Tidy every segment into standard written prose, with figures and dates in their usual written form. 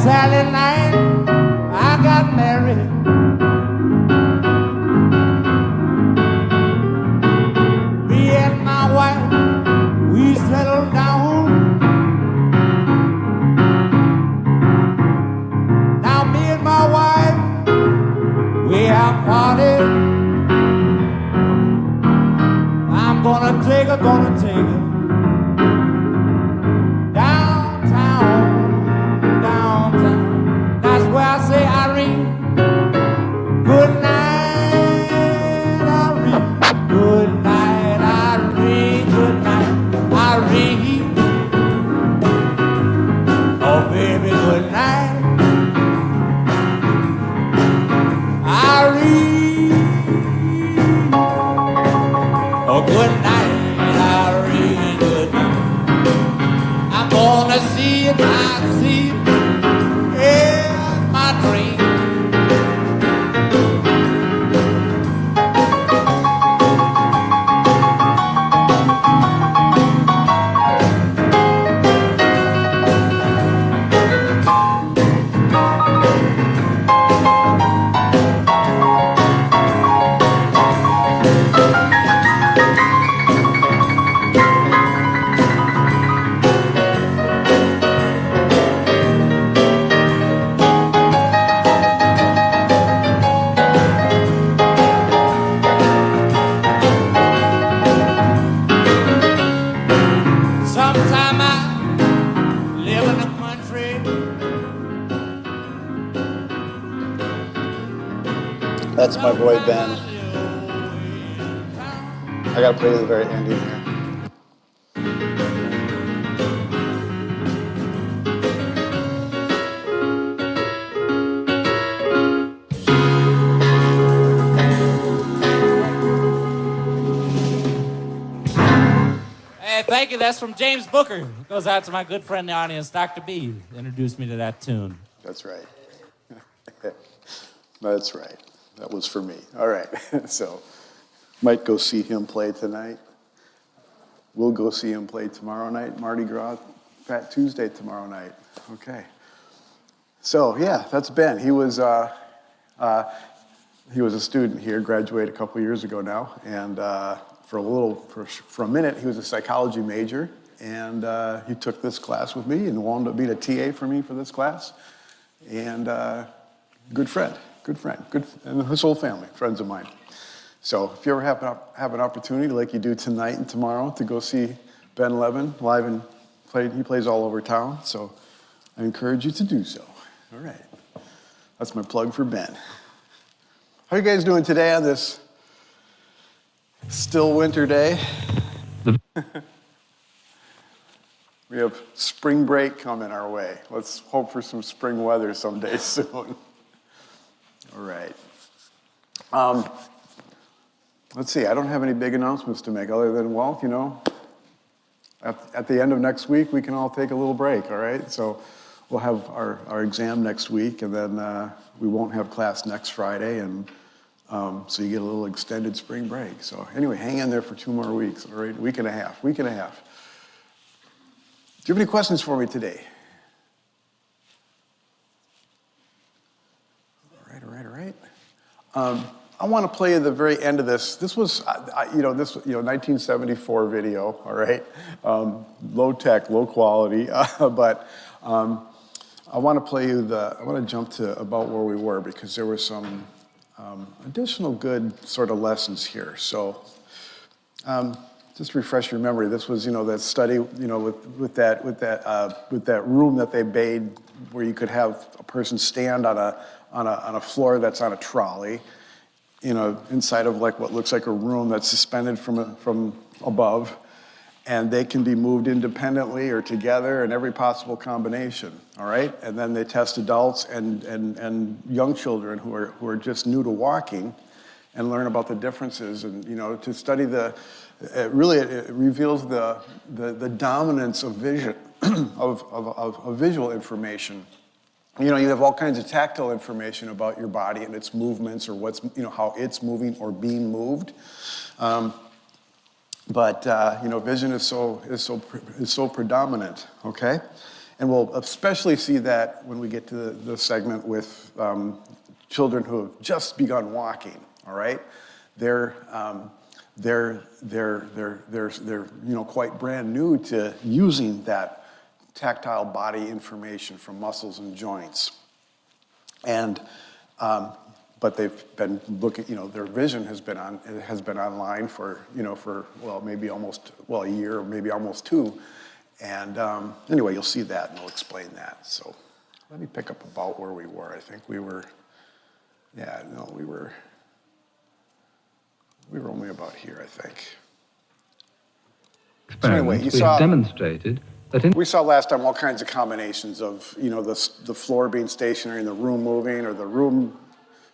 Saturday night I got married. Me and my wife, we settled down. Now me and my wife, we have parted. I'm gonna take her downtown. That's where I say, Irene, good night, Irene. Good night, Irene. Good night, Irene. Oh, baby, good night, Irene. Oh, good night, Irene. Good night. I'm gonna see you, I see you in my dream. Sometime I live in the country. That's my boy Ben. I gotta play to the very end here. Hey, thank you. That's from James Booker. It goes out to my good friend in the audience, Dr. B. Introduced me to that tune. That's right. That's right. That was for me. All right. So, might go see him play tonight. We'll go see him play tomorrow night. Mardi Gras, Fat Tuesday tomorrow night. Okay. So, yeah, that's Ben. He was a student here, graduated a couple years ago now, and for a minute, he was a psychology major, and he took this class with me and wound up being a TA for me for this class, and good friend, and his whole family, friends of mine. So if you ever have an opportunity, like you do tonight and tomorrow, to go see Ben Levin live and play, he plays all over town, so I encourage you to do so. All right, that's my plug for Ben. How are you guys doing today on this still winter day? We have spring break coming our way. Let's hope for some spring weather someday soon. All right. Let's see, I don't have any big announcements to make other than, well, you know, at the end of next week, we can all take a little break, all right? So we'll have our exam next week, and then we won't have class next Friday, and so you get a little extended spring break. So anyway, hang in there for 2 more weeks, all right? Week and a half. Do you have any questions for me today? All right. I want to play at the very end of this. This was, 1974 video, all right? Low tech, low quality, but I want to play you I want to jump to about where we were, because there were some additional good sort of lessons here. So just refresh your memory. This was, that study, with that room that they made, where you could have a person stand on a floor that's on a trolley, inside of like what looks like a room that's suspended from above, and they can be moved independently or together in every possible combination, all right? And then they test adults and young children who are just new to walking, and learn about the differences, and to study it reveals the dominance of vision, of visual information. You have all kinds of tactile information about your body and its movements, or what's, how it's moving or being moved. But vision is so predominant, okay? And we'll especially see that when we get to the segment with children who have just begun walking, all right? They're quite brand new to using that tactile body information from muscles and joints. And, but they've been looking, their vision has been online for, well, maybe almost, well, a year, or maybe almost 2. And anyway, you'll see that and we'll explain that. So let me pick up about where we were. I think we were, we were only about here, I think. So anyway, you saw, demonstrated that we saw last time all kinds of combinations of, the floor being stationary and the room moving, or the room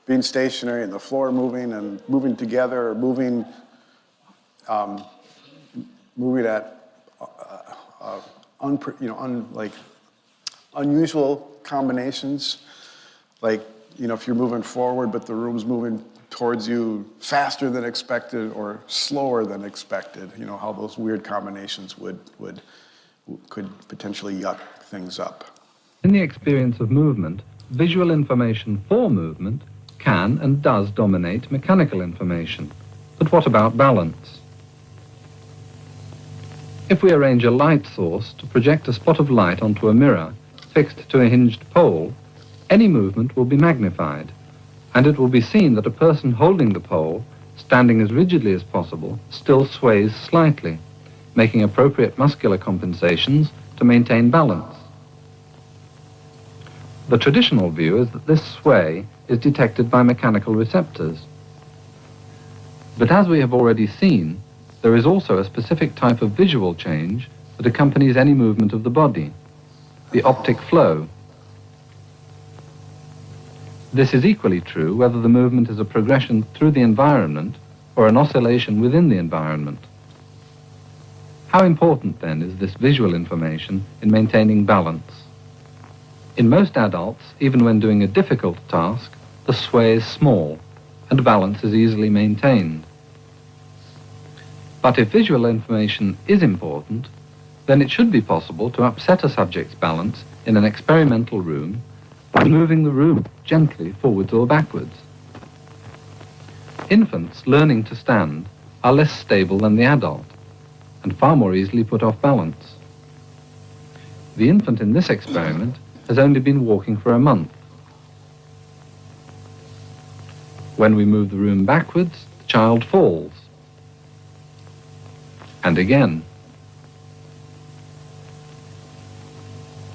being stationary and the floor moving and moving together, or moving at unusual combinations, like, if you're moving forward but the room's moving towards you faster than expected or slower than expected, how those weird combinations could potentially yuck things up. in the experience of movement, visual information for movement can and does dominate mechanical information. But what about balance? If we arrange a light source to project a spot of light onto a mirror fixed to a hinged pole, any movement will be magnified, and it will be seen that a person holding the pole, standing as rigidly as possible, still sways slightly, making appropriate muscular compensations to maintain balance. The traditional view is that this sway is detected by mechanical receptors. But as we have already seen, there is also a specific type of visual change that accompanies any movement of the body, the optic flow. This is equally true whether the movement is a progression through the environment or an oscillation within the environment. How important, then, is this visual information in maintaining balance? In most adults, even when doing a difficult task, the sway is small and balance is easily maintained. But if visual information is important, then it should be possible to upset a subject's balance in an experimental room by moving the room gently forwards or backwards. Infants learning to stand are less stable than the adult and far more easily put off balance. The infant in this experiment has only been walking for a month. When we move the room backwards, the child falls. And again.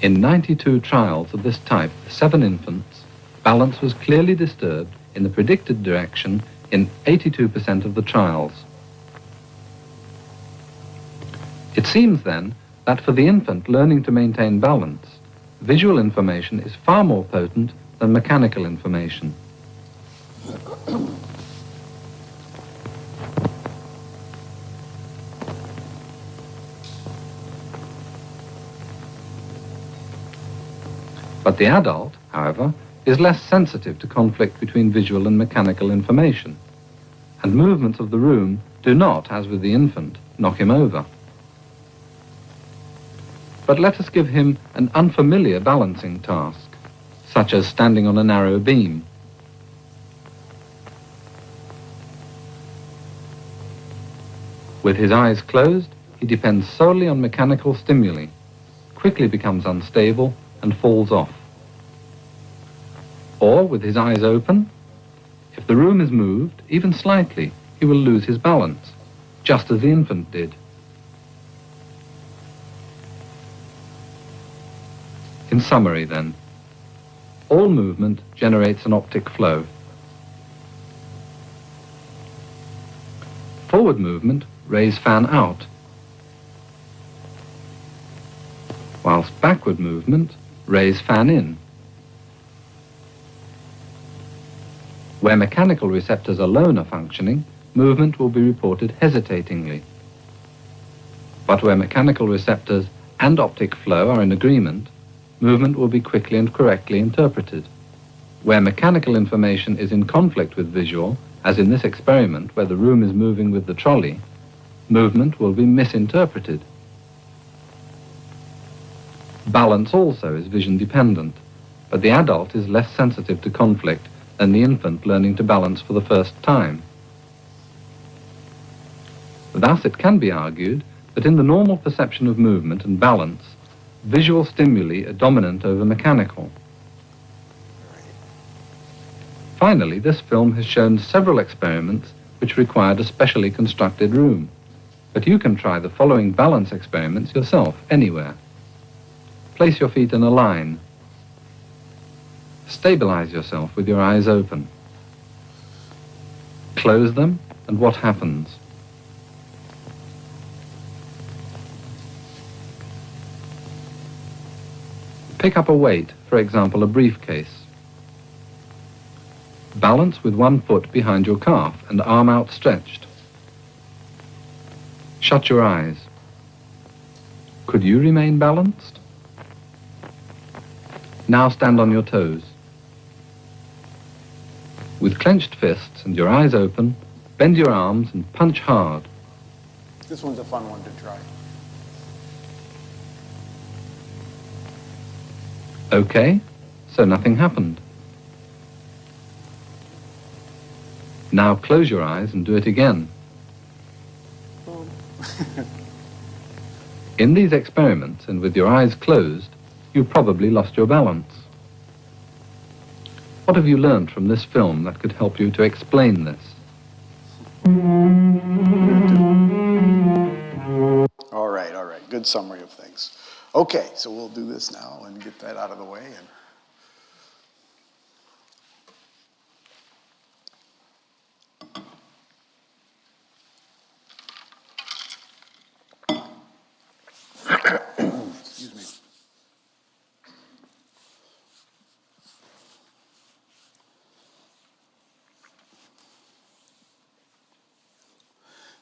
In 92 trials of this type with 7 infants, balance was clearly disturbed in the predicted direction in 82% of the trials. It seems then that for the infant learning to maintain balance, visual information is far more potent than mechanical information. But the adult, however, is less sensitive to conflict between visual and mechanical information, and movements of the room do not, as with the infant, knock him over. But let us give him an unfamiliar balancing task, such as standing on a narrow beam. With his eyes closed, he depends solely on mechanical stimuli, quickly becomes unstable, and falls off. Or, with his eyes open, if the room is moved, even slightly, he will lose his balance, just as the infant did. In summary, then, all movement generates an optic flow. Forward movement, rays fan out, whilst backward movement, rays fan in. Where mechanical receptors alone are functioning, movement will be reported hesitatingly. But where mechanical receptors and optic flow are in agreement, movement will be quickly and correctly interpreted. Where mechanical information is in conflict with visual, as in this experiment where the room is moving with the trolley, movement will be misinterpreted. Balance also is vision dependent, but the adult is less sensitive to conflict than the infant learning to balance for the first time. Thus, it can be argued that in the normal perception of movement and balance, visual stimuli are dominant over mechanical. Finally, this film has shown several experiments which required a specially constructed room. But you can try the following balance experiments yourself, anywhere. Place your feet in a line. Stabilize yourself with your eyes open. Close them, and what happens? Pick up a weight, for example, a briefcase. Balance with one foot behind your calf and arm outstretched. Shut your eyes. Could you remain balanced? Now stand on your toes. With clenched fists and your eyes open, bend your arms and punch hard. This one's a fun one to try. Okay, so nothing happened. Now close your eyes and do it again. In these experiments and with your eyes closed, you probably lost your balance. What have you learned from this film that could help you to explain this? All right. Good summary of things. Okay, so we'll do this now and get that out of the way. Excuse me.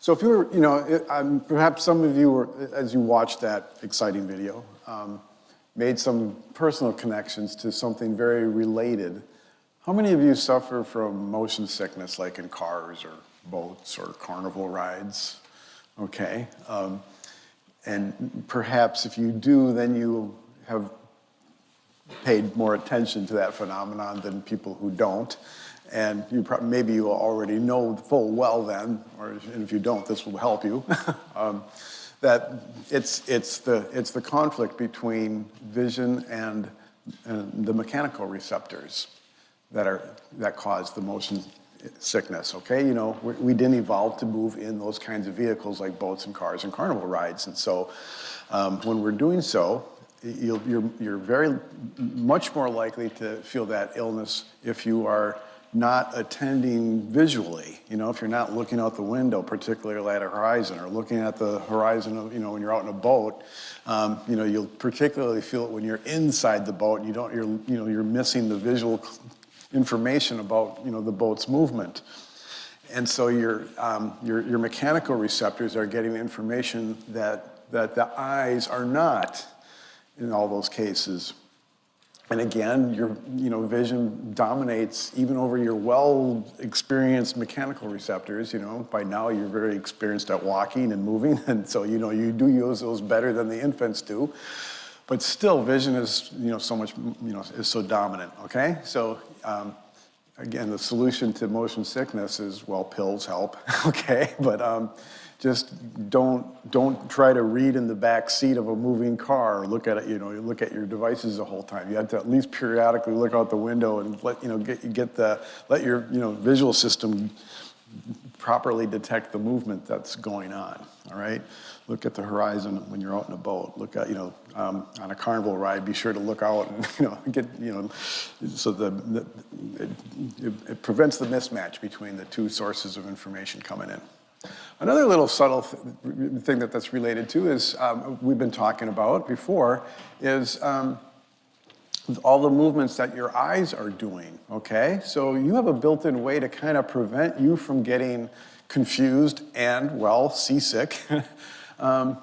So if you were, perhaps some of you were, as you watched that exciting video, made some personal connections to something very related. How many of you suffer from motion sickness, like in cars or boats or carnival rides? Okay. And perhaps if you do, then you have paid more attention to that phenomenon than people who don't. And maybe you already know full well then, and if you don't, this will help you, that it's the conflict between vision and the mechanical receptors that cause the motion sickness. Okay, we didn't evolve to move in those kinds of vehicles like boats and cars and carnival rides, and so when we're doing so, you're very much more likely to feel that illness if you are not attending visually. If you're not looking out the window, particularly at a horizon, or looking at the horizon, when you're out in a boat, you'll particularly feel it when you're inside the boat and you're missing the visual information about, the boat's movement. And so your mechanical receptors are getting information that the eyes are not in all those cases. And again, your vision dominates even over your well-experienced mechanical receptors. By now you're very experienced at walking and moving, and so you do use those better than the infants do. But still, vision is so much is so dominant. Okay, so again, the solution to motion sickness is, well, pills help. Okay, but just don't try to read in the back seat of a moving car or look at it. You look at your devices the whole time. You have to at least periodically look out the window and let your visual system properly detect the movement that's going on. All right, look at the horizon when you're out in a boat. Look at on a carnival ride. Be sure to look out and get so it prevents the mismatch between the two sources of information coming in. Another little subtle thing that's related to is, we've been talking about before, is all the movements that your eyes are doing, okay? So you have a built-in way to kind of prevent you from getting confused and, well, seasick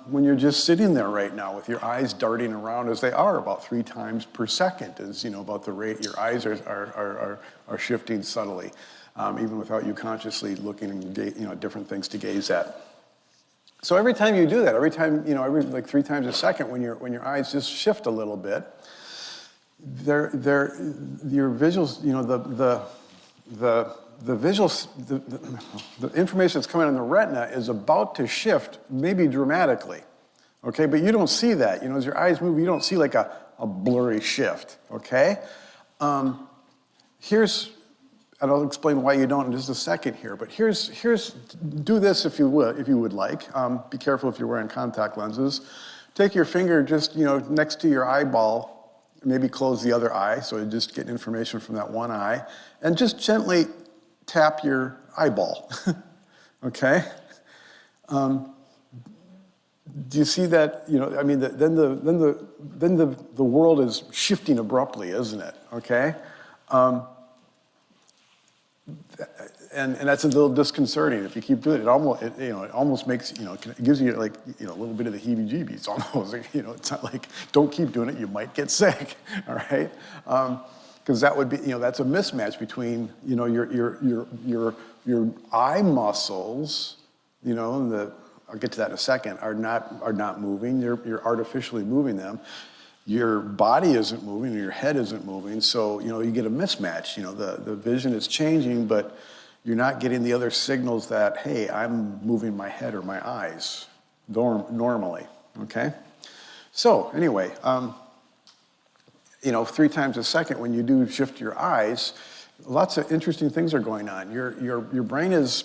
when you're just sitting there right now with your eyes darting around as they are about 3 times per second is, about the rate your eyes are shifting subtly. Even without you consciously looking at different things to gaze at. So every time you do that, every time, every like 3 times a second, when your eyes just shift a little bit, your visuals, the information that's coming on the retina is about to shift, maybe dramatically, okay? But you don't see that. As your eyes move, you don't see like a blurry shift, okay? And I'll explain why you don't in just a second here, but do this if you would like. Be careful if you're wearing contact lenses. Take your finger just, next to your eyeball, maybe close the other eye, so you just get information from that one eye, and just gently tap your eyeball, okay? Do you see that? Then the world is shifting abruptly, isn't it? Okay, and that's a little disconcerting if you keep doing it. It almost makes it gives you like a little bit of the heebie-jeebies almost. It's not like don't keep doing it, you might get sick. All right, because that would be that's a mismatch between your eye muscles, and I'll get to that in a second, are not moving. You're artificially moving them. Your body isn't moving, or your head isn't moving, so you get a mismatch. The vision is changing, but you're not getting the other signals that, hey, I'm moving my head or my eyes normally. Okay. So anyway, 3 times a second when you do shift your eyes, lots of interesting things are going on. Your brain is,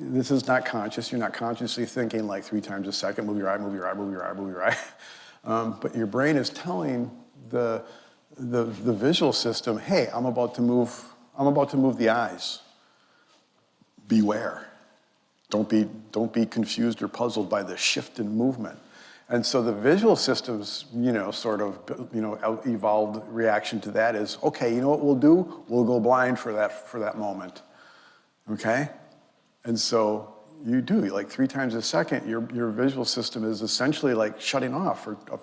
this is not conscious. You're not consciously thinking like 3 times a second, move your eye, move your eye, move your eye, move your eye. But your brain is telling the visual system, hey, I'm about to move the eyes. Beware. Don't be confused or puzzled by the shift in movement. And so the visual system's, evolved reaction to that is, okay, you know what we'll do? We'll go blind for that moment, okay? And so you do, like 3 times a second, your visual system is essentially like shutting off for a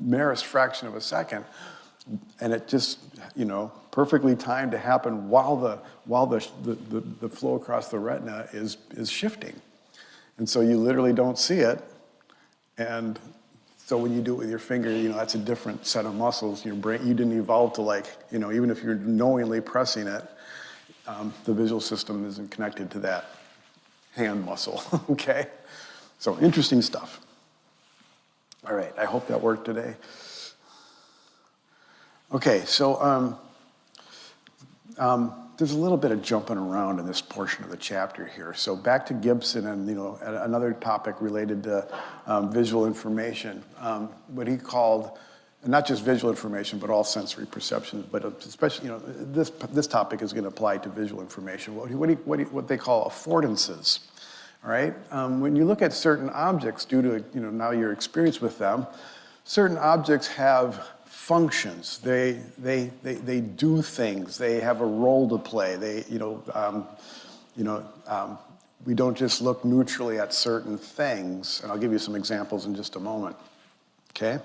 merest fraction of a second, and it just, perfectly timed to happen while the flow across the retina is shifting. And so you literally don't see it. And so when you do it with your finger, that's a different set of muscles. Your brain, you didn't evolve to even if you're knowingly pressing it, the visual system isn't connected to that hand muscle, okay? So interesting stuff. All right, I hope that worked today. Okay, so there's a little bit of jumping around in this portion of the chapter here. So back to Gibson and another topic related to visual information, what he called, not just visual information, but all sensory perceptions, but especially, this topic is going to apply to visual information, what they call affordances, all right? When you look at certain objects, due to, now your experience with them, certain objects have functions. They do things. They have a role to play. We don't just look neutrally at certain things, and I'll give you some examples in just a moment, okay?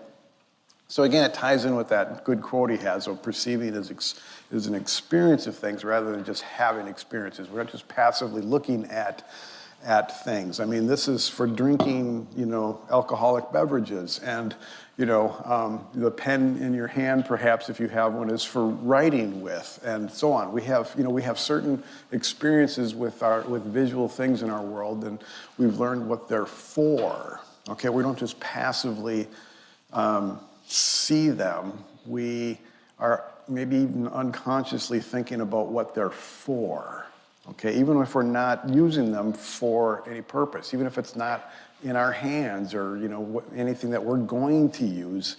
So again, it ties in with that good quote he has of perceiving as an experience of things rather than just having experiences. We're not just passively looking at things. I mean, this is for drinking, alcoholic beverages, and the pen in your hand, perhaps if you have one, is for writing with, and so on. We have certain experiences with visual things in our world, and we've learned what they're for. Okay, we don't just passively see them. We are maybe even unconsciously thinking about what they're for. Okay, even if we're not using them for any purpose, even if it's not in our hands or anything that we're going to use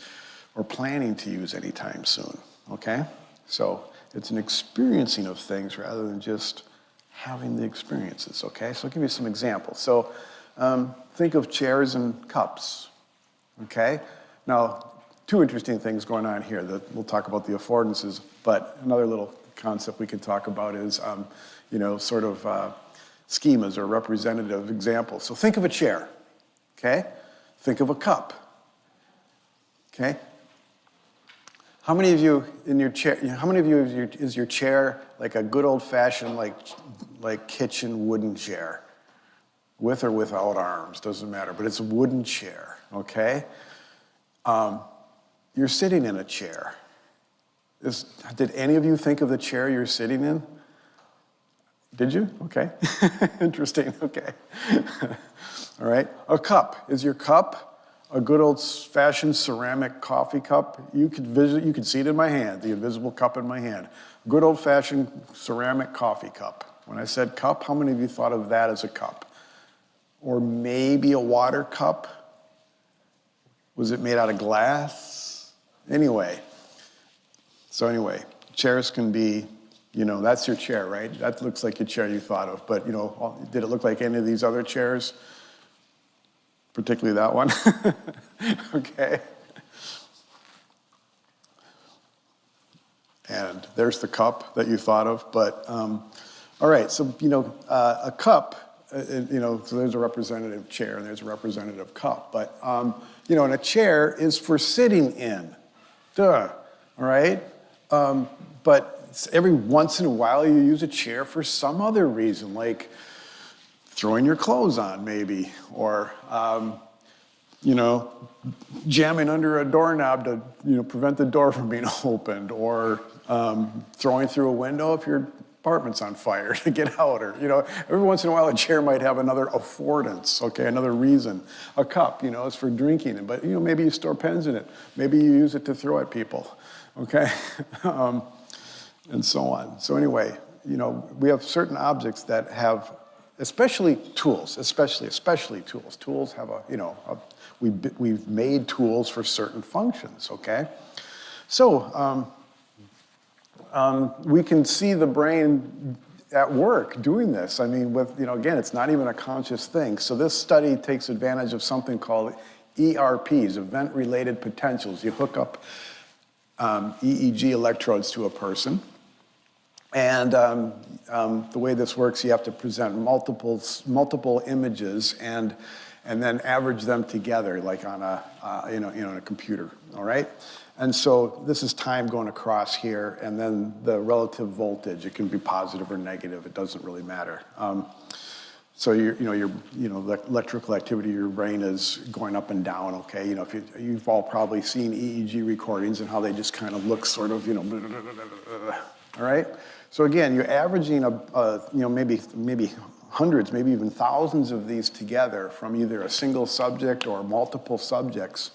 or planning to use anytime soon. Okay, so it's an experiencing of things rather than just having the experiences. Okay, so I'll give you some examples. So think of chairs and cups. Okay, now 2 interesting things going on here that we'll talk about the affordances, but another little concept we could talk about is schemas or representative examples. So think of a chair, okay? Think of a cup, okay? How many of you in your chair, is your chair like a good old-fashioned like kitchen wooden chair? with or without arms, doesn't matter, but it's a wooden chair, okay? You're sitting in a chair. Did any of you think of the chair you're sitting in? Did you? Okay. Interesting, okay. All right, a cup. Is your cup a good old-fashioned ceramic coffee cup? You could see it in my hand, the invisible cup in my hand. Good old-fashioned ceramic coffee cup. When I said cup, how many of you thought of that as a cup? Or maybe a water cup? Was it made out of glass? Anyway, chairs can be, that's your chair, right? That looks like your chair you thought of, but did it look like any of these other chairs? Particularly that one? Okay. And there's the cup that you thought of, but, all right, so, a cup, so there's a representative chair and there's a representative cup, but, and a chair is for sitting in, all right? But every once in a while you use a chair for some other reason, like throwing your clothes on maybe, or, jamming under a doorknob to, prevent the door from being opened, or throwing through a window if your apartment's on fire to get out, or, every once in a while a chair might have another affordance, okay, another reason. A cup, is for drinking, but, maybe you store pens in it. Maybe you use it to throw at people, okay? And so on. So anyway, we have certain objects that have, especially tools, especially tools. Tools have we've made tools for certain functions, okay? So we can see the brain at work doing this. I mean, again, it's not even a conscious thing. So this study takes advantage of something called ERPs, event-related potentials. You hook up EEG electrodes to a person. And the way this works, you have to present multiple images and then average them together, like on a computer. All right. And so this is time going across here, and then the relative voltage. It can be positive or negative. It doesn't really matter. So the electrical activity of your brain is going up and down. Okay. If you've all probably seen EEG recordings and how they just kind of look sort of all right. So again, you're averaging maybe hundreds, maybe even thousands of these together from either a single subject or multiple subjects.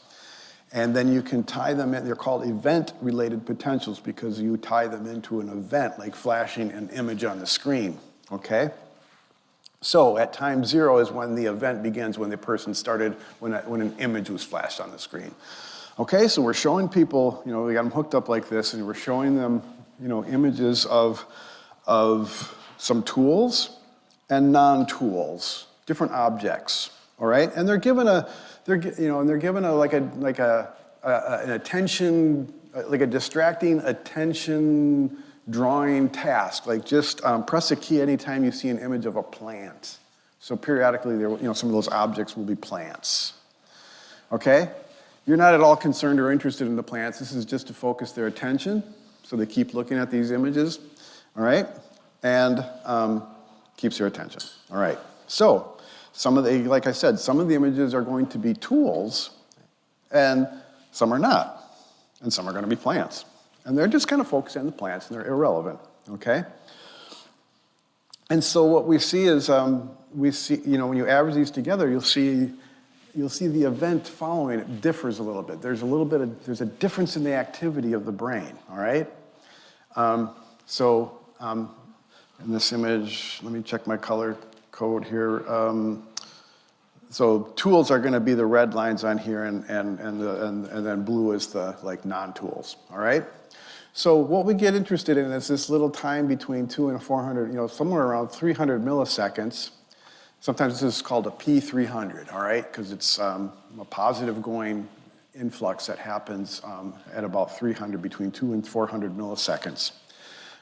And then you can tie them in. They're called event-related potentials because you tie them into an event, like flashing an image on the screen, okay? So at time 0 is when the event begins, when the person started, when an image was flashed on the screen. Okay, so we're showing people, we got them hooked up like this, and we're showing them images of some tools and non-tools, different objects, all right? And they're given an attention, like a distracting attention drawing task, like just press a key anytime you see an image of a plant. So periodically, some of those objects will be plants, okay? You're not at all concerned or interested in the plants. This is just to focus their attention. So they keep looking at these images, all right? And keeps your attention, all right? So like I said, some of the images are going to be tools, and some are not. And some are going to be plants. And they're just kind of focusing on the plants, and they're irrelevant, okay? And so what we see is, when you average these together, you'll see the event following it differs a little bit. There's a difference in the activity of the brain, all right? In this image, let me check my color code here. So tools are going to be the red lines on here, and then blue is the non-tools, all right? So what we get interested in is this little time between 200 and 400, somewhere around 300 milliseconds. Sometimes this is called a P300, all right? Because it's a positive going influx that happens at about 300, between 200 and 400 milliseconds.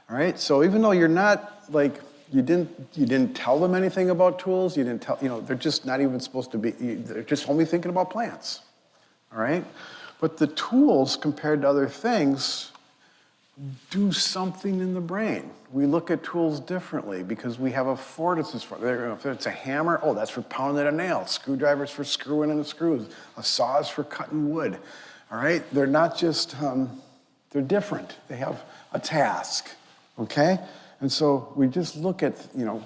All right, so even though you're not, you didn't tell them anything about tools, you didn't tell, they're just not even supposed to be, they're just only thinking about plants, all right? But the tools, compared to other things, do something in the brain. We look at tools differently because we have affordances for it. If it's a hammer, oh, that's for pounding a nail. Screwdriver's for screwing in the screws. A saw is for cutting wood. All right? They're not just, they're different. They have a task, okay? And so we just look at,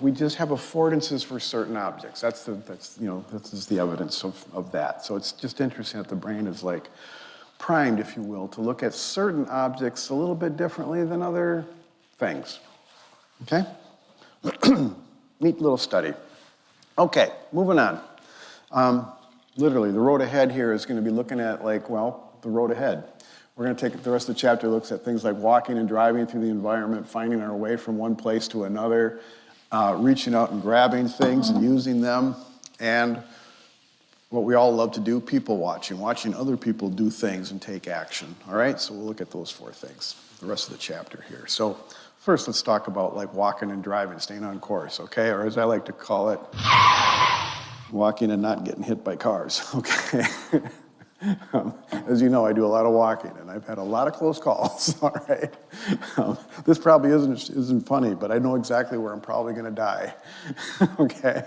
we just have affordances for certain objects. This is the evidence of that. So it's just interesting that the brain is like primed, if you will, to look at certain objects a little bit differently than other things. Okay? Neat little study. Okay, moving on. Literally, the road ahead here is going to be looking at, the road ahead. We're going to take the rest of the chapter looks at things like walking and driving through the environment, finding our way from one place to another, reaching out and grabbing things and using them, and what we all love to do, people watching other people do things and take action. All right, so we'll look at those 4 things, the rest of the chapter here. So first, let's talk about walking and driving, staying on course, okay? Or as I like to call it, walking and not getting hit by cars, okay? As you know, I do a lot of walking, and I've had a lot of close calls, all right? This probably isn't funny, but I know exactly where I'm probably going to die, okay?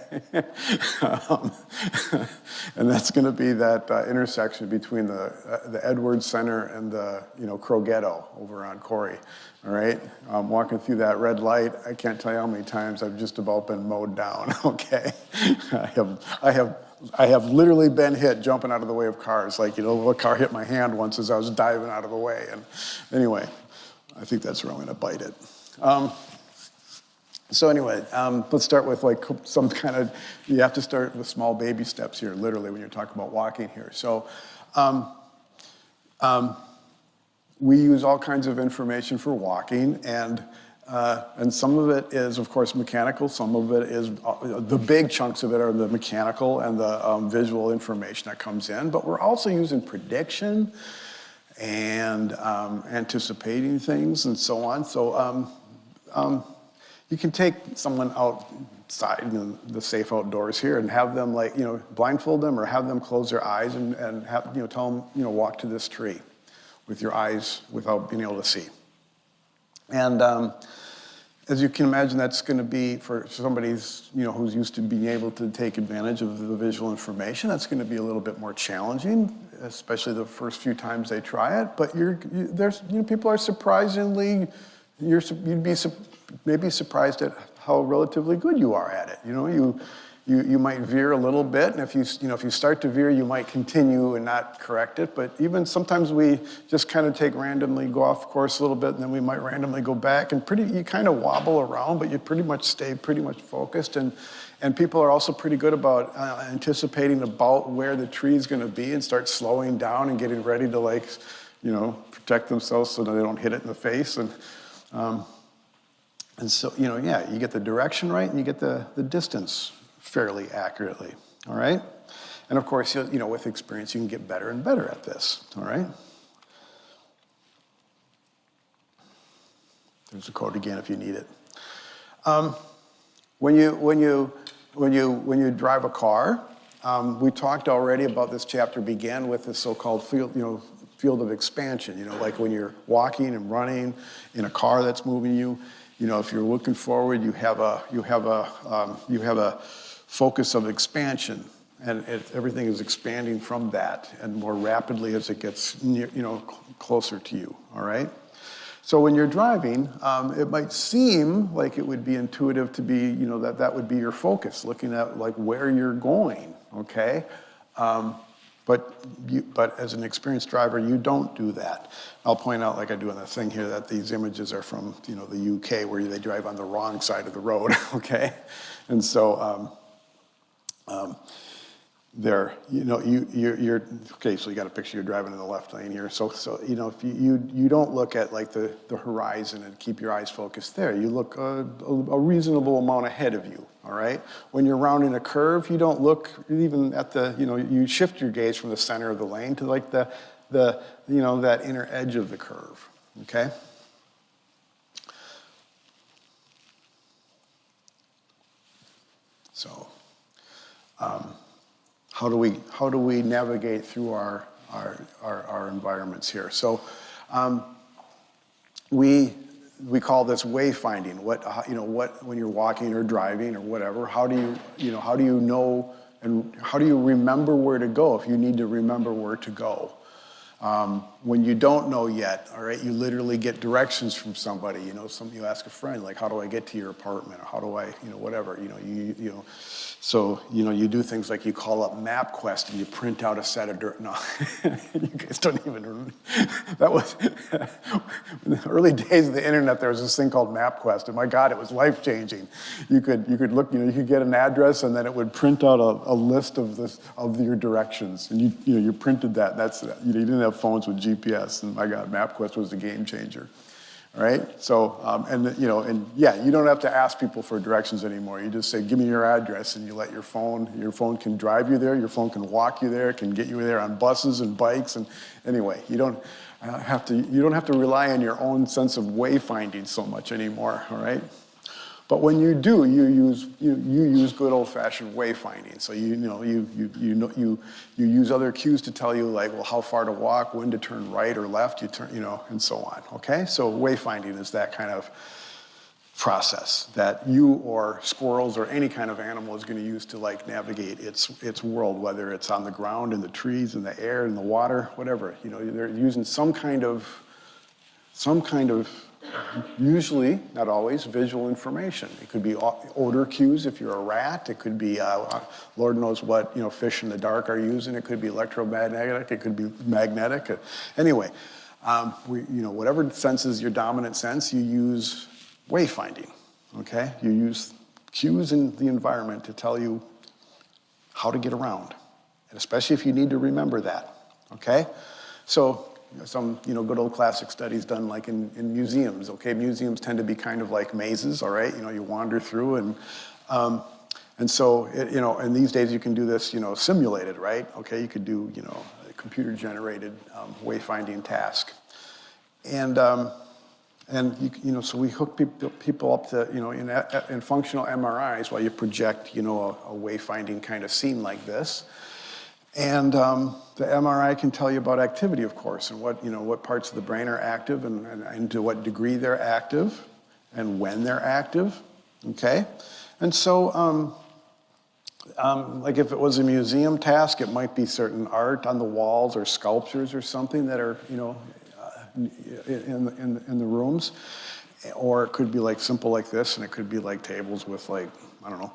And that's going to be that intersection between the Edwards Center and the, Crow Ghetto over on Corey, all right? Walking through that red light, I can't tell you how many times I've just about been mowed down, okay? I have literally been hit jumping out of the way of cars. A car hit my hand once as I was diving out of the way. And anyway, I think that's where I'm going to bite it. Let's start with some kind of, you have to start with small baby steps here, literally, when you're talking about walking here. So we use all kinds of information for walking, and some of it is, of course, mechanical. Some of it is, the big chunks of it are the mechanical and the visual information that comes in. But we're also using prediction and anticipating things and so on. So you can take someone outside in the safe outdoors here and have them blindfold them or have them close their eyes and have, tell them, walk to this tree with your eyes without being able to see. And as you can imagine, that's going to be, for somebody who's used to being able to take advantage of the visual information, that's going to be a little bit more challenging, especially the first few times they try it. But people are surprisingly, you'd be maybe surprised at how relatively good you are at it. You might veer a little bit, and if you start to veer, you might continue and not correct it. But even sometimes we just kind of go off course a little bit, and then we might randomly go back, and you kind of wobble around, but you pretty much stay pretty much focused. And people are also pretty good about anticipating about where the tree is going to be and start slowing down and getting ready to protect themselves so that they don't hit it in the face. And so you get the direction right, and you get the distance fairly accurately, all right? And of course, with experience, you can get better and better at this, all right? There's the code again if you need it. When you drive a car, we talked already about this chapter began with the so-called field of expansion. Like when you're walking and running in a car that's moving you. If you're looking forward, you have a focus of expansion, and everything is expanding from that, and more rapidly as it gets closer to you. All right. So when you're driving, it might seem like it would be intuitive to be, that would be your focus, looking at where you're going. Okay. But as an experienced driver, you don't do that. I'll point out, like I do in the thing here, that these images are from the UK, where they drive on the wrong side of the road. Okay, and so you're okay. So you got a picture. You're driving in the left lane here. So if you don't look at the horizon and keep your eyes focused there. You look a reasonable amount ahead of you. All right. When you're rounding a curve, you don't look even at you shift your gaze from the center of the lane to that inner edge of the curve. Okay. So, how do we navigate through our environments here? So, we call this wayfinding. When you're walking or driving or whatever, how do you know and how do you remember where to go if you need to remember where to go? When you don't know yet, all right, you literally get directions from somebody. You ask a friend, like, how do I get to your apartment, or how do I, whatever. So you do things like you call up MapQuest and you print out a set of dirt. No, you guys don't even remember. That was in the early days of the internet. There was this thing called MapQuest, and my God, it was life changing. You could look, you could get an address, and then it would print out a list of your directions, and you printed that. That's you didn't have phones with GPS, and my God, MapQuest was a game changer. All right, so you don't have to ask people for directions anymore. You just say, "Give me your address," and you let your phone can drive you there. Your phone can walk you there. It can get you there on buses and bikes. And anyway, you don't have to rely on your own sense of wayfinding so much anymore. All right. But when you do, you use good old-fashioned wayfinding. So you use other cues to tell you, like, well, how far to walk, when to turn right or left, you turn, and so on. Okay, so wayfinding is that kind of process that you or squirrels or any kind of animal is going to use to navigate its world, whether it's on the ground, in the trees, in the air, in the water, whatever. They're using some kind of usually, not always, visual information. It could be odor cues if you're a rat. It could be, Lord knows what, fish in the dark are using. It could be electromagnetic. It could be magnetic. Anyway, whatever sense is your dominant sense, you use wayfinding, okay? You use cues in the environment to tell you how to get around, and especially if you need to remember that, okay? So, some good old classic studies done like in museums. Okay, museums tend to be kind of like mazes. All right, you wander through, and so and these days you can do this simulated, right? Okay, you could do a computer generated wayfinding task, and so we hook people up to in functional MRIs while you project a wayfinding kind of scene like this. And the MRI can tell you about activity, of course, and what parts of the brain are active and to what degree they're active and when they're active, okay? And so, like if it was a museum task, it might be certain art on the walls or sculptures or something that are, in the rooms. Or it could be simple like this, and it could be like tables with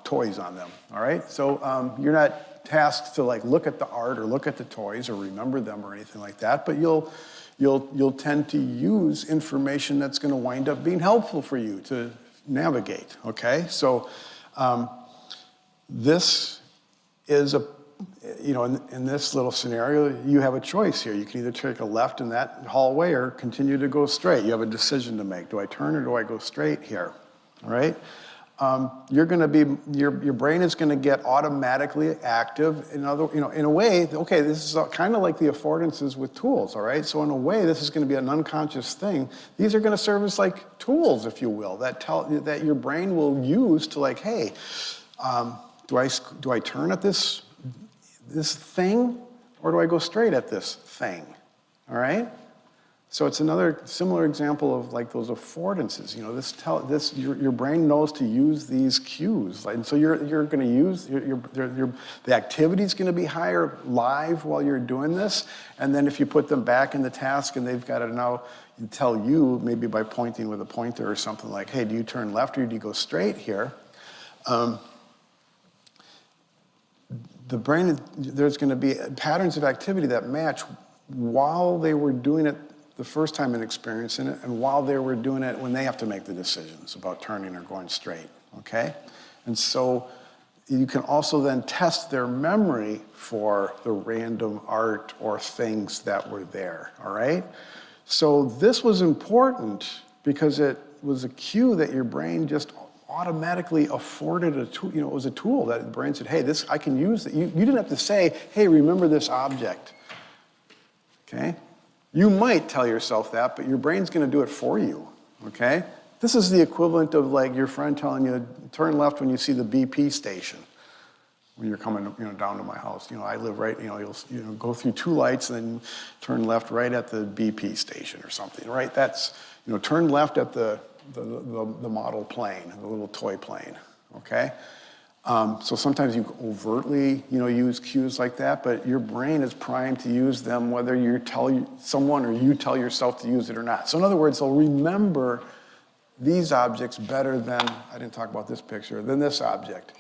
toys on them, all right? So you're not tasked to look at the art or look at the toys or remember them or anything like that, but you'll tend to use information that's going to wind up being helpful for you to navigate, okay? So this is in this little scenario, you have a choice here. You can either take a left in that hallway or continue to go straight. You have a decision to make. Do I turn or do I go straight here, all right? You're going to be, your brain is going to get automatically active in a way, okay, this is kind of like the affordances with tools, all right? So in a way, this is going to be an unconscious thing. These are going to serve as tools, if you will, that your brain will use to hey, do I turn at this thing, or do I go straight at this thing, all right? So it's another similar example of those affordances. Your brain knows to use these cues, and so you're going to use the activity is going to be higher live while you're doing this, and then if you put them back in the task and they've got to now tell you maybe by pointing with a pointer or something like, hey, do you turn left or do you go straight here? The brain, there's going to be patterns of activity that match while they were doing it the first time and experiencing it, and while they were doing it when they have to make the decisions about turning or going straight, okay? And so you can also then test their memory for the random art or things that were there, all right? So this was important because it was a cue that your brain just automatically afforded a tool. It was a tool that the brain said, hey, this, I can use it. You didn't have to say, hey, remember this object, okay? You might tell yourself that, but your brain's going to do it for you, okay? This is the equivalent of your friend telling you, turn left when you see the BP station, when you're coming, down to my house. I live right, you'll go through 2 lights and then turn left right at the BP station or something, right? That's, turn left at the model plane, the little toy plane, okay? So sometimes you overtly, use cues like that, but your brain is primed to use them whether you tell someone or you tell yourself to use it or not. So in other words, they'll remember these objects better than, I didn't talk about this picture, than this object.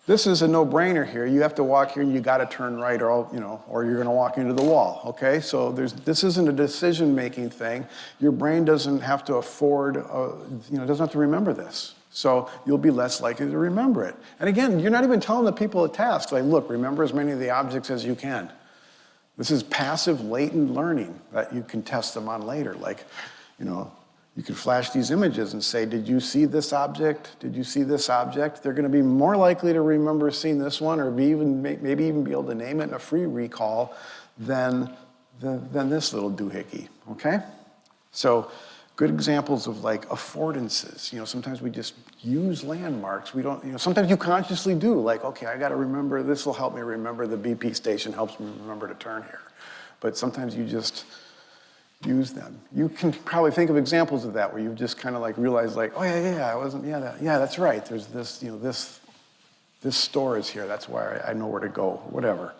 This is a no-brainer here. You have to walk here and you got to turn right or you're going to walk into the wall, okay? So this isn't a decision-making thing. Your brain doesn't have to doesn't have to remember this. So you'll be less likely to remember it. And again, you're not even telling the people at task, like, look, remember as many of the objects as you can. This is passive, latent learning that you can test them on later. Like, you can flash these images and say, did you see this object? Did you see this object? They're going to be more likely to remember seeing this one or maybe even be able to name it in a free recall than this little doohickey, okay? So good examples of like affordances. Sometimes we just use landmarks. We don't, sometimes you consciously do, like, okay, I got to remember, this will help me remember the BP station, helps me remember to turn here. But sometimes you just use them. You can probably think of examples of that where you've just kind of like realized like, oh that's right. There's this, this store is here. That's why I know where to go, whatever.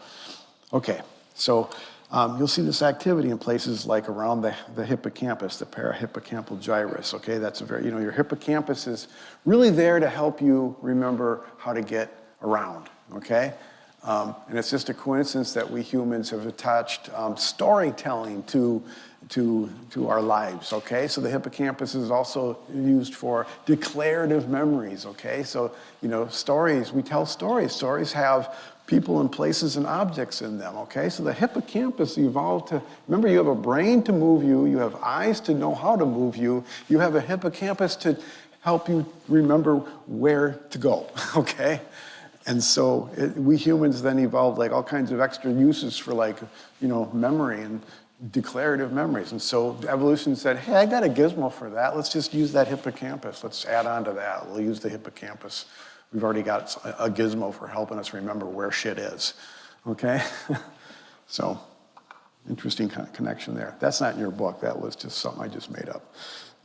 Okay, so you'll see this activity in places like around the hippocampus, the parahippocampal gyrus, okay? That's a very, your hippocampus is really there to help you remember how to get around, okay? And it's just a coincidence that we humans have attached storytelling to our lives, okay? So the hippocampus is also used for declarative memories, okay? So, stories, we tell stories. Stories have people and places and objects in them, okay? So the hippocampus evolved to, remember, you have a brain to move you, you have eyes to know how to move you, you have a hippocampus to help you remember where to go, okay? And so we humans then evolved like all kinds of extra uses for like, memory and declarative memories. And so evolution said, hey, I got a gizmo for that. Let's just use that hippocampus. Let's add on to that. We'll use the hippocampus. We've already got a gizmo for helping us remember where shit is, okay? So interesting kind of connection there. That's not in your book. That was just something I just made up.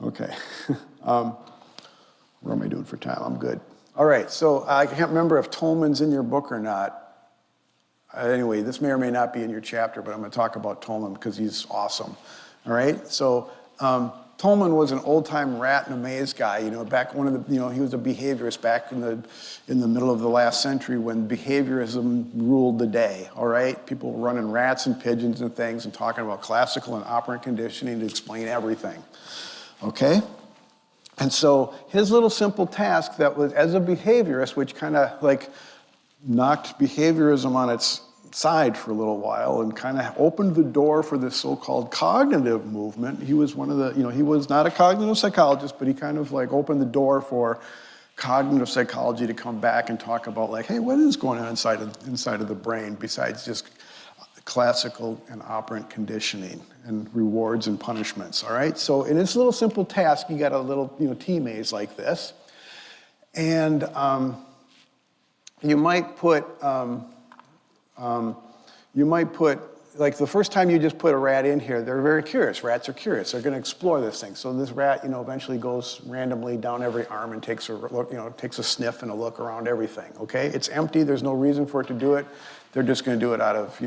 Okay. What am I doing for time? I'm good. All right, so I can't remember if Tolman's in your book or not. Anyway, this may or may not be in your chapter, but I'm going to talk about Tolman because he's awesome. All right, so Tolman was an old-time rat and a maze guy. Back he was a behaviorist back in the middle of the last century when behaviorism ruled the day. All right, people were running rats and pigeons and things and talking about classical and operant conditioning to explain everything. Okay. And so his little simple task that was, as a behaviorist, which kind of like knocked behaviorism on its side for a little while and kind of opened the door for this so-called cognitive movement. He was one of the, he was not a cognitive psychologist, but he kind of like opened the door for cognitive psychology to come back and talk about like, hey, what is going on inside of the brain besides just classical and operant conditioning and rewards and punishments, all right? So in this little simple task, you got a little, T-maze like this. And you might put, like the first time you just put a rat in here, they're very curious. Rats are curious. They're going to explore this thing. So this rat, eventually goes randomly down every arm and takes a look, takes a sniff and a look around everything, okay? It's empty. There's no reason for it to do it. They're just going to do it out of,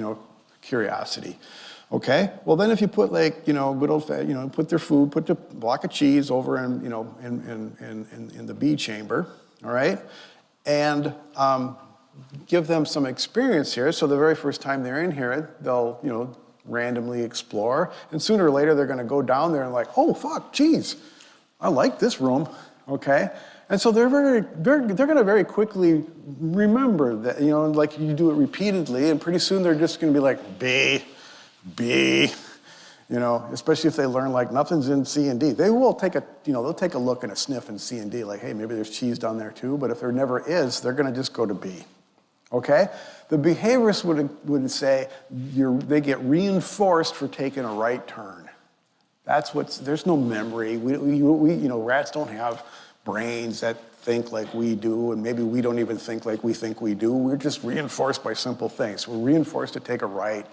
curiosity. Okay? Well, then if you put like, good old, put their food, put the block of cheese over in, in the bee chamber, all right? And give them some experience here. So the very first time they're in here, they'll, randomly explore. And sooner or later, they're going to go down there and like, oh, fuck, geez, I like this room, okay? And so they're going to very quickly remember that, like you do it repeatedly, and pretty soon they're just going to be like, B, especially if they learn like nothing's in C and D. They will take they'll take a look and a sniff in C and D, like, hey, maybe there's cheese down there too, but if there never is, they're going to just go to B, okay? The behaviorists would say they get reinforced for taking a right turn. There's no memory. We rats don't have brains that think like we do, and maybe we don't even think like we think we do. We're just reinforced by simple things. We're reinforced to take a right.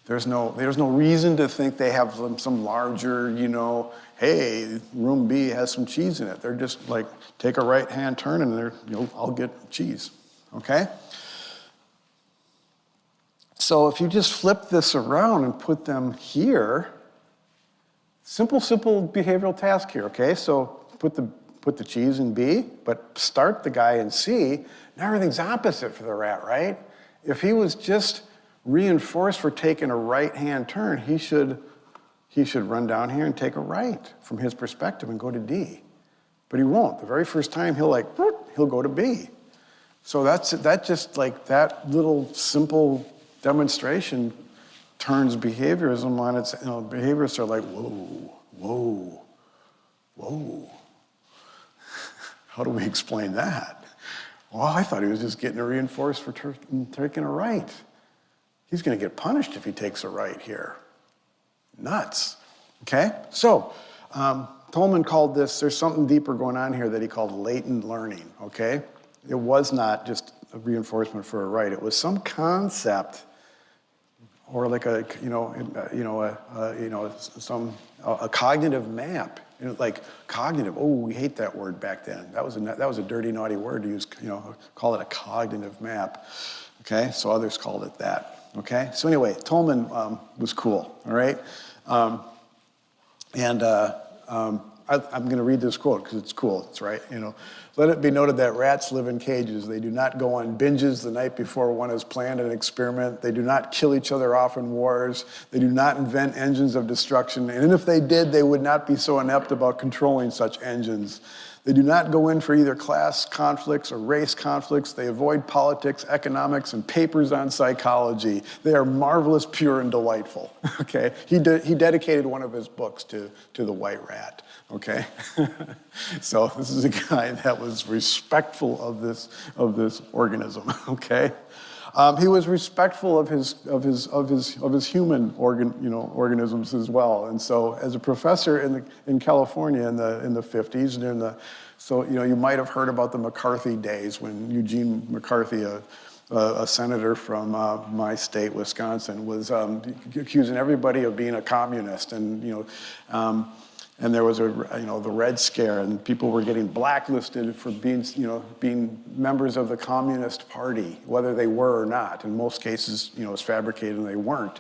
There's no reason to think they have some larger, hey, room B has some cheese in it. They're just like, take a right-hand turn and I'll get cheese, okay? So if you just flip this around and put them here, simple behavioral task here, okay? So put the cheese in B, but start the guy in C. Now everything's opposite for the rat, right? If he was just reinforced for taking a right-hand turn, he should run down here and take a right from his perspective and go to D. But he won't. The very first time he'll go to B. So that just like that little simple demonstration turns behaviorism on its, behaviorists are like, whoa. How do we explain that? Well, I thought he was just getting a reinforced for taking a right. He's going to get punished if he takes a right here. Nuts. Okay? So, Tolman called this, there's something deeper going on here that he called latent learning, okay? It was not just a reinforcement for a right. It was some concept or like a cognitive map. Like cognitive, we hate that word back then. That was a dirty, naughty word to use, call it a cognitive map. Okay, so others called it that. Okay, so anyway, Tolman was cool, all right? I'm going to read this quote because it's cool, it's right, Let it be noted that rats live in cages. They do not go on binges the night before one has planned an experiment. They do not kill each other off in wars. They do not invent engines of destruction. And if they did, they would not be so inept about controlling such engines. They do not go in for either class conflicts or race conflicts. They avoid politics, economics, and papers on psychology. They are marvelous, pure, and delightful. Okay, he dedicated one of his books to the white rat. Okay, so this is a guy that was respectful of this organism. Okay, he was respectful of his human organisms as well. And so, as a professor in California in the 50s, so you might have heard about the McCarthy days when Eugene McCarthy, a senator from my state, Wisconsin, was accusing everybody of being a communist, and there was the Red Scare, and people were getting blacklisted for being members of the Communist Party, whether they were or not. In most cases, it was fabricated and they weren't.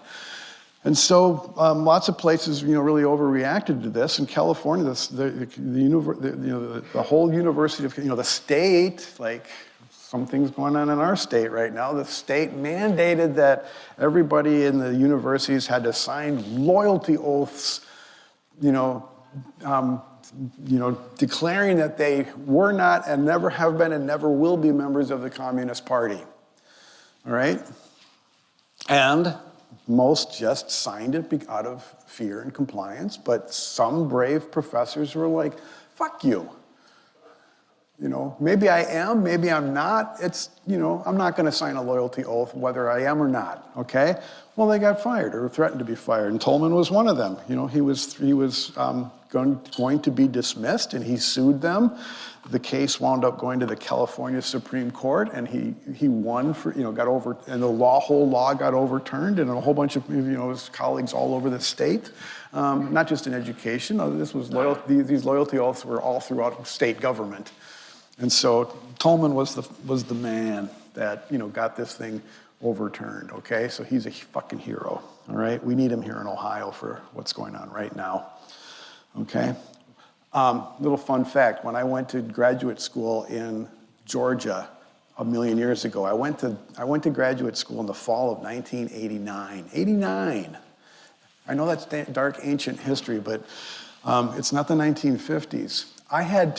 And so lots of places, really overreacted to this. In California, the whole University of, the state, like something's going on in our state right now. The state mandated that everybody in the universities had to sign loyalty oaths, declaring that they were not and never have been and never will be members of the Communist Party. All right? And most just signed it out of fear and compliance, but some brave professors were like, fuck you. Maybe I am, maybe I'm not. I'm not going to sign a loyalty oath whether I am or not, okay? Well, they got fired or threatened to be fired, and Tolman was one of them. He was going to be dismissed, and he sued them. The case wound up going to the California Supreme Court, and he won got over, and the whole law got overturned, and a whole bunch of his colleagues all over the state, not just in education. These loyalty oaths were all throughout state government. And so Tolman was the man that got this thing overturned. Okay, so he's a fucking hero. All right, we need him here in Ohio for what's going on right now. Okay, little fun fact: when I went to graduate school in Georgia a million years ago, I went to graduate school in the fall of 1989. 89. I know that's dark ancient history, but it's not the 1950s. I had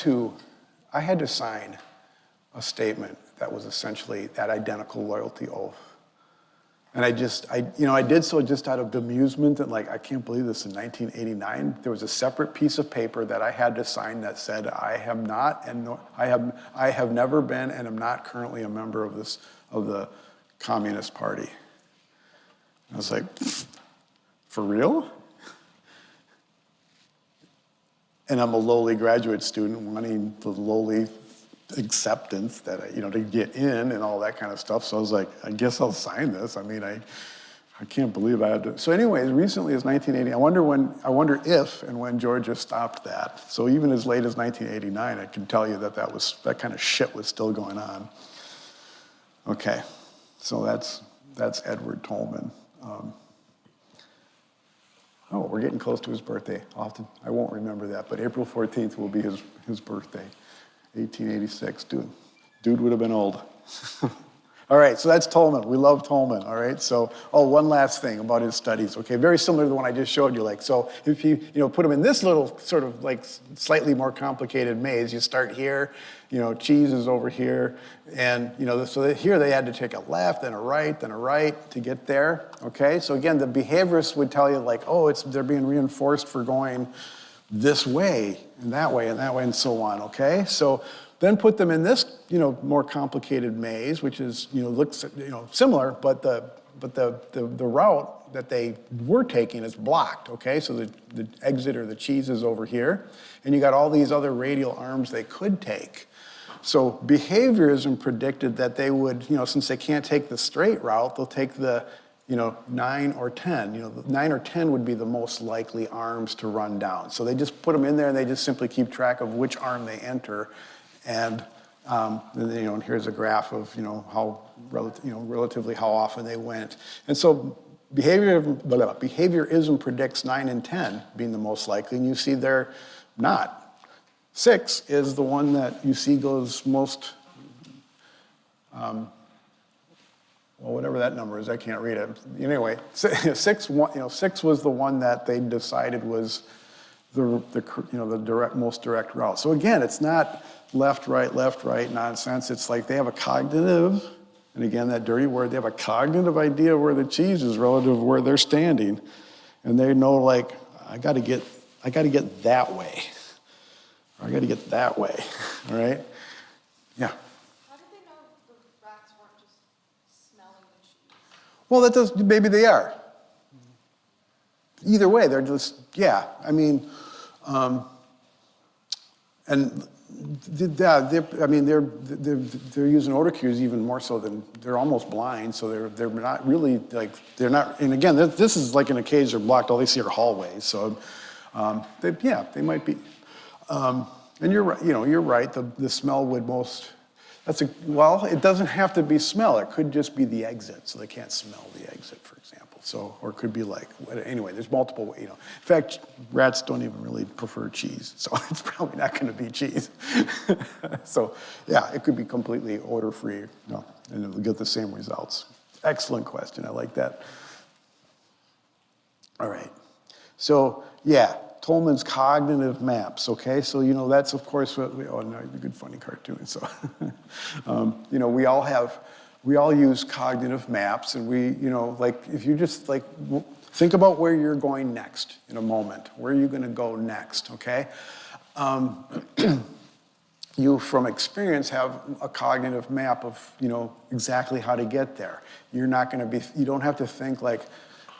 to sign a statement that was essentially that identical loyalty oath. And I did so just out of bemusement and I can't believe this in 1989. There was a separate piece of paper that I had to sign that said, I have never been and am not currently a member of the Communist Party. I was like, for real? And I'm a lowly graduate student wanting the lowly acceptance that to get in and all that kind of stuff. So I was like, I guess I'll sign this. I mean, I can't believe I had to. So anyways, recently as 1980, I wonder if and when Georgia stopped that. So even as late as 1989, I can tell you that kind of shit was still going on. Okay, so that's Edward Tolman. We're getting close to his birthday. I won't remember that, but April 14th will be his birthday, 1886. Dude would have been old. All right, so that's Tolman. We love Tolman, all right? So, one last thing about his studies, okay? Very similar to the one I just showed you. Like, so if you put him in this little sort of like slightly more complicated maze, you start here, cheese is over here, and, so here they had to take a left, then a right to get there, okay? So again, the behaviorists would tell you like, they're being reinforced for going this way, and that way, and so on, okay? So then put them in this, more complicated maze, which is, looks, similar, but the route that they were taking is blocked, okay? So the exit or the cheese is over here, and you got all these other radial arms they could take. So behaviorism predicted that they would, since they can't take the straight route, they'll take the, 9 or 10. 9 or 10 would be the most likely arms to run down. So they just put them in there, and they just simply keep track of which arm they enter. And then, and here's a graph of how relatively how often they went. And so behaviorism predicts 9 and 10 being the most likely, and you see they're not. 6 is the one that you see goes most. Whatever that number is, I can't read it. Anyway, 6 was the one that they decided was the most direct route. So again, it's not left, right nonsense. It's like they have a cognitive, and again, that dirty word, they have a cognitive idea where the cheese is relative to where they're standing. And they know, like, I gotta get that way. Or I gotta get that way, all right? Yeah. How did they know the rats weren't just smelling the cheese? Well, maybe they are. Either way, they're just, yeah, I mean, and they're using odor cues even more so than they're almost blind, so they're not really like they're not. And again, this is like in a cage they're blocked. All they see are hallways. So they might be. And you're right. You're right. The smell would most. It doesn't have to be smell. It could just be the exit, so they can't smell the exit, for example. So, or it could be like, anyway, there's multiple ways, In fact, rats don't even really prefer cheese, so it's probably not going to be cheese. So, yeah, it could be completely odor-free, and it'll get the same results. Excellent question. I like that. All right. So, yeah. Tolman's cognitive maps, okay? So, that's, of course, what a good funny cartoon. So, we all use cognitive maps, and if you just, think about where you're going next in a moment. Where are you going to go next, okay? You, from experience, have a cognitive map of, exactly how to get there. You don't have to think like,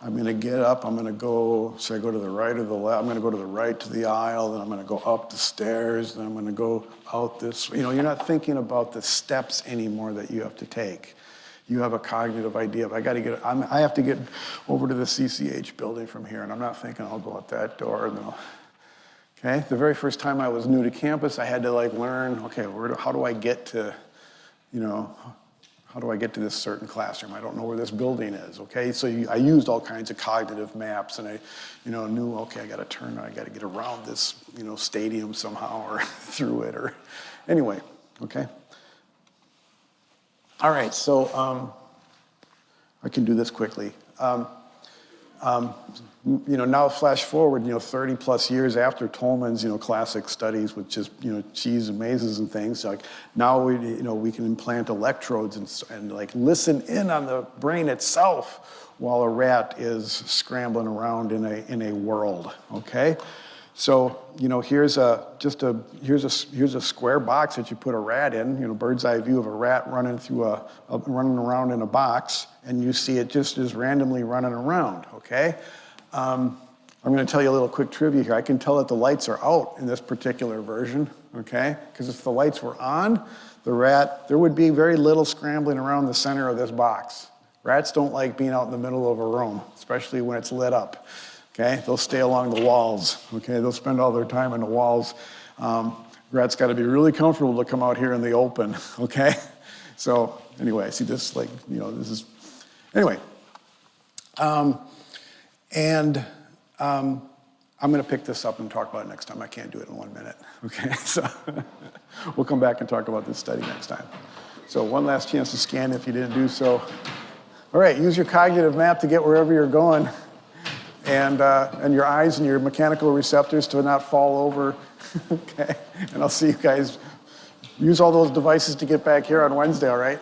I'm going to get up, I'm going to go, should I go to the right or the left? I'm going to go to the right to the aisle, then I'm going to go up the stairs, then I'm going to go out this. You're not thinking about the steps anymore that you have to take. You have a cognitive idea of, I have to get over to the CCH building from here, and I'm not thinking I'll go out that door. No. Okay? The very first time I was new to campus, I had to learn, okay, how do I get to, how do I get to this certain classroom? I don't know where this building is, okay? So I used all kinds of cognitive maps, and I, knew, okay, I got to turn, I got to get around this, stadium somehow, or through it, or anyway, okay? All right, so I can do this quickly. Now flash forward, 30 plus years after Tolman's, classic studies with just, cheese and mazes and things. Like now we can implant electrodes and listen in on the brain itself while a rat is scrambling around in a world. Okay, so here's a square box that you put a rat in. Bird's eye view of a rat running running around in a box, and you see it just is randomly running around. Okay. I'm going to tell you a little quick trivia here. I can tell that the lights are out in this particular version, okay? Because if the lights were on, there would be very little scrambling around the center of this box. Rats don't like being out in the middle of a room, especially when it's lit up, okay? They'll stay along the walls, okay? They'll spend all their time on the walls. Rats got to be really comfortable to come out here in the open, okay? So anyway, see this, like, you know, this is, anyway. I'm going to pick this up and talk about it next time. I can't do it in 1 minute, okay? So we'll come back and talk about this study next time. So one last chance to scan if you didn't do so. All right, use your cognitive map to get wherever you're going, and your eyes and your mechanical receptors to not fall over, okay? And I'll see you guys. Use all those devices to get back here on Wednesday, all right?